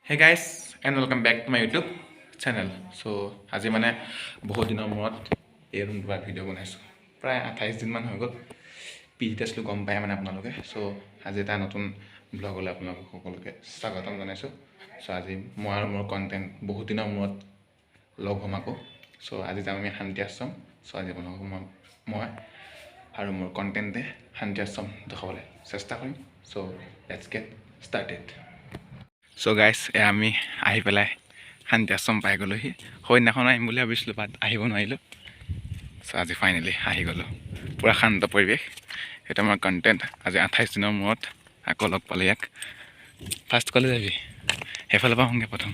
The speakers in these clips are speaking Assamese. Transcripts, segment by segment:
Hey guys, and welcome back to my YouTube channel. So, আজি মানে বহুত দিনৰ মূৰত এই ৰুমটোৰ ভিডিঅ' বনাইছোঁ। প্ৰায় 28 দিন মান হৈ গ'ল। পিজিত আছিলোঁ গম পায় মানে আপোনালোকে। So, আজি এটা নতুন ব্লগলৈ আপোনালোকক সকলোকে স্বাগতম জনাইছোঁ। So, আজি মই আৰু মোৰ কণ্টেণ্ট বহুত দিনৰ মূৰত লগ হ'ম আকৌ। So, আজি যাম আমি শান্তি আশ্ৰম। So, আজি আপোনালোকক মই আৰু মোৰ কণ্টেণ্টে শান্তি আশ্ৰম দেখাবলৈ চেষ্টা কৰিম। So, let's get started. So guys, আমি আহি পেলাই শান্তি আশ্ৰম পাই গ'লোহি। সেইদিনাখন আহিম বুলি ভাবিছিলোঁ, বাট আহিব নোৱাৰিলোঁ। চ' আজি ফাইনেলি আহি গ'লোঁ। পূৰা শান্ত পৰিৱেশ। সেইটো আমাৰ কণ্টেণ্ট। আজি 28 দিনৰ মূৰত আকৌ লগ পালোঁ ইয়াক। ফাৰ্ষ্ট কলে যাবি? সেইফালৰ পৰা আহোঁগৈ প্ৰথম।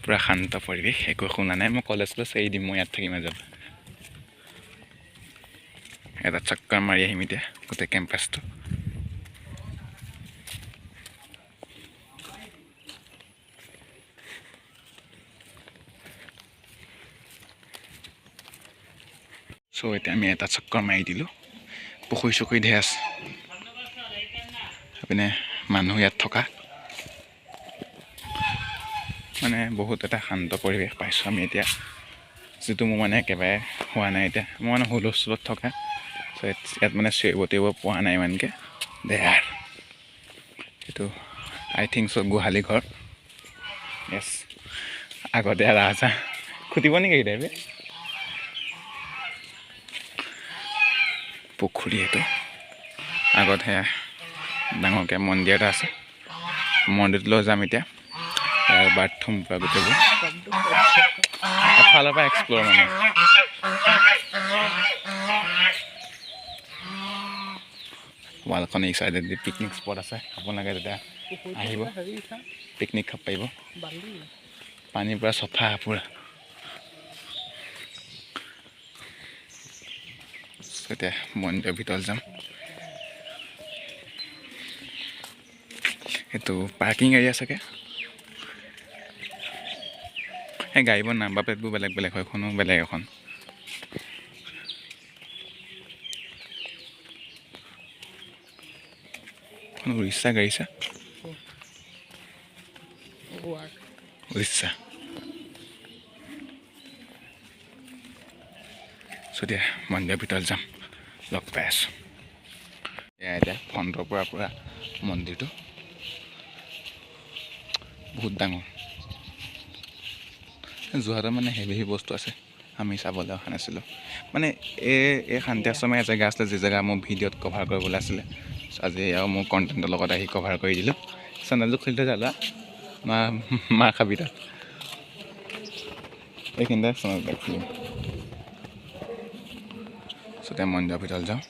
পূৰা শান্ত পৰিৱেশ, একো শুনা নাই। মই কলেজলৈ এৰি দিম, মই ইয়াত থাকিম আজি। এটা চক্কৰ মাৰি আহিম এতিয়া গোটেই কেম্পাছটো। চ' এতিয়া আমি এটা চক্কৰ মাৰি দিলোঁ। পুখুৰী চুখুৰী ধেৰ আছে, এইপিনে মানুহ ইয়াত থকা মানে বহুত এটা শান্ত পৰিৱেশ পাইছোঁ আমি এতিয়া, যিটো মোৰ মানে একেবাৰে হোৱা নাই এতিয়া। মই মানে হুলস্থুলত থকা, চ' ইয়াত মানে চিঞৰিব পোৱা নাই ইমানকৈ। দেয়াৰ এইটো আই থিংক চ' গোহালি ঘৰ। য়েছ, আগতে ৰাজহাঁহ খুটিব নেকি কেতিয়াবা? পুখুৰী এইটো আগত সেয়া ডাঙৰকৈ মন্দিৰ এটা আছে। মন্দিৰটোলৈ যাম এতিয়া। ইয়াৰ বাথৰুম পৰা গোটেইবোৰ এফালৰ পৰা এক্সপ্ল'ৰ মানে। ৱালখন এই চাইডে দি পিকনিক স্পট আছে। আপোনালোকে যেতিয়া আহিব পিকনিক খাব পাৰিব। পানীৰ পৰা চফা পূৰা। এতিয়া মন্দিৰৰ ভিতৰত যাম। এইটো পাৰ্কিং এৰিয়া চাগে। সেই গাড়ীবোৰ নাম্বাৰ প্লেটবোৰ বেলেগ বেলেগ হয়, এখনো বেলেগ এখন। উৰিষ্যা গাড়ীছা, উৰিষ্যা। এতিয়া মন্দিৰৰ ভিতৰত যাম, লগ পাই আছোঁ। এয়া এতিয়া ফ্ৰণ্টৰ পৰা পূৰা মন্দিৰটো বহুত ডাঙৰ। যোৰহাটত মানে হেভি বস্তু আছে, আমি চাবলৈ অহা নাছিলোঁ। মানে এই শান্তি আশ্ৰমে জেগা আছিলে যি জেগা মোৰ ভিডিঅ'ত কভাৰ কৰিবলৈ আছিলে। আজি আৰু মোৰ কণ্টেণ্টৰ লগত আহি কভাৰ কৰি দিলোঁ। চেনেলটো খুলি থৈ যালা মাৰ খাবি তাত এইখিনিতে চেনেল খুলিম। এতিয়া মন্দিৰৰ ভিতৰত যাওঁ।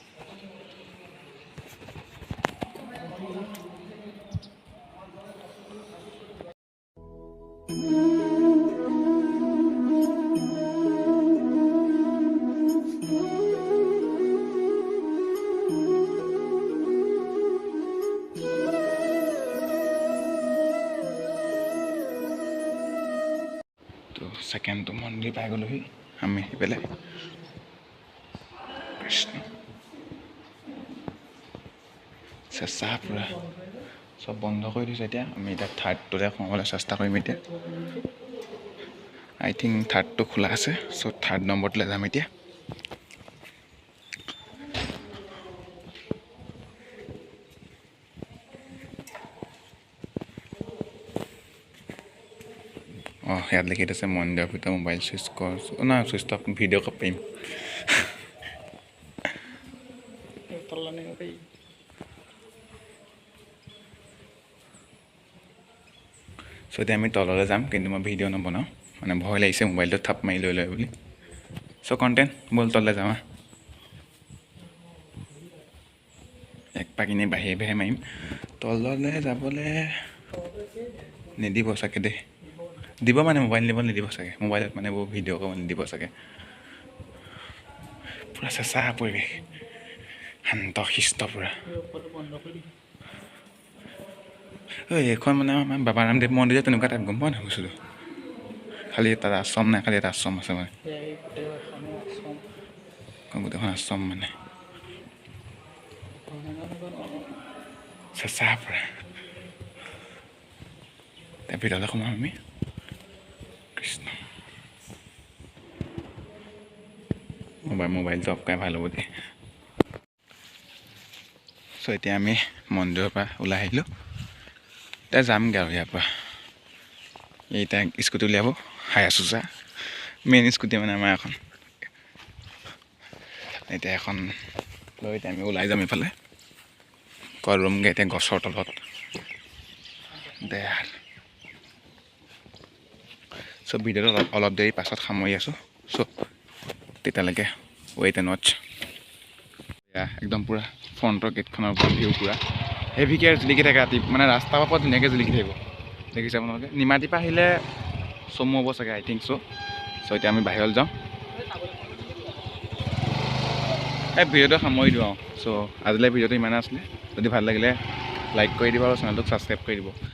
ছেকেণ্ডটো মন্দিৰ পাই গ'লোহি আমি আহি পেলাই। কৃষ্ণ চেঁচা পূৰা, চব বন্ধ কৰি দিছে এতিয়া। আমি এতিয়া থাৰ্ডটোতে সোমাবলৈ চেষ্টা কৰিম এতিয়া। আই থিংক থাৰ্ডটো খোলা আছে, চ' থাৰ্ড নম্বৰটোলৈ যাম এতিয়া। অঁ, ইয়াত লিখি দিছে মন্দিৰৰ ভিতৰত মোবাইল চুইচ কৰ না চুইচ অফ ভিডিঅ' কৰিব পাৰিম। চ' এতিয়া আমি তললৈ যাম, কিন্তু মই ভিডিঅ' নবনাওঁ, মানে ভয় লাগিছে মোবাইলটো থাপ মাৰি লৈ লয় বুলি। চ' কণ্টেণ্ট ব'ল তললৈ যাওঁ। এক পাক এনেই বাহিৰে বাহিৰে মাৰিম। তললৈ যাবলৈ নিদিব চাগে দেই। দিব মানে মোবাইল নিব নিদিব চাগে, মোবাইলত মানে বহু ভিডিঅ' কৰিব নিদিব চাগে। পূৰা চেঁচা পৰিৱেশ, শান্ত শিষ্ট পূৰা। ঐ এইখন মানে আমাৰ বাবা ৰামদেৱ মন্দিৰ তেনেকুৱা টাইপ, গম পোৱা নাই বস্তুটো। খালি তাত আশ্ৰম নাই, খালি এটা আশ্ৰম আছে মানে গোটেইখন আশ্ৰম মানে। চেঁচা পৰা তাৰ ভিতৰলৈ সোমাম আমি কৃষ্ণ মোবাইলটো অফ কৰাই ভাল হ'ব দেই চ' এতিয়া আমি মন্দিৰৰ পৰা ওলাই আহিলোঁ এতিয়া যামগৈ আৰু ইয়াৰ পৰা এতিয়া স্কুটি উলিয়াব হাই আছোঁ চা মেইন স্কুটি মানে আমাৰ এখন এতিয়া এখন লৈ এতিয়া আমি ওলাই যাম এইফালে কল ৰুমগৈ এতিয়া গছৰ তলত দে চ' ভিডিঅ'টো অলপ দেৰি পাছত সামৰি আছোঁ চ' তেতিয়ালৈকে ৱেইট এণ্ড ৱাচ এয়া একদম পূৰা ফ্ৰণ্টৰ গেটখনৰ পৰা ভিউ পূৰা হেভিকৈ জিলিকি থাকে ৰাতি মানে ৰাস্তাৰ পৰা ধুনীয়াকৈ জিলিকি থাকিব দেখিছে আপোনালোকে নিমাতীৰ পৰা আহিলে চমু হ'ব চাগে আই থিংক চ' এতিয়া আমি বাহিৰলৈ যাওঁ এই ভিডিঅ'টো সামৰি দিওঁ আৰু চ' আজিলৈ ভিডিঅ'টো ইমানে আছিলে যদি ভাল লাগিলে লাইক কৰি দিব আৰু চেনেলটোক ছাবস্ক্ৰাইব কৰি দিব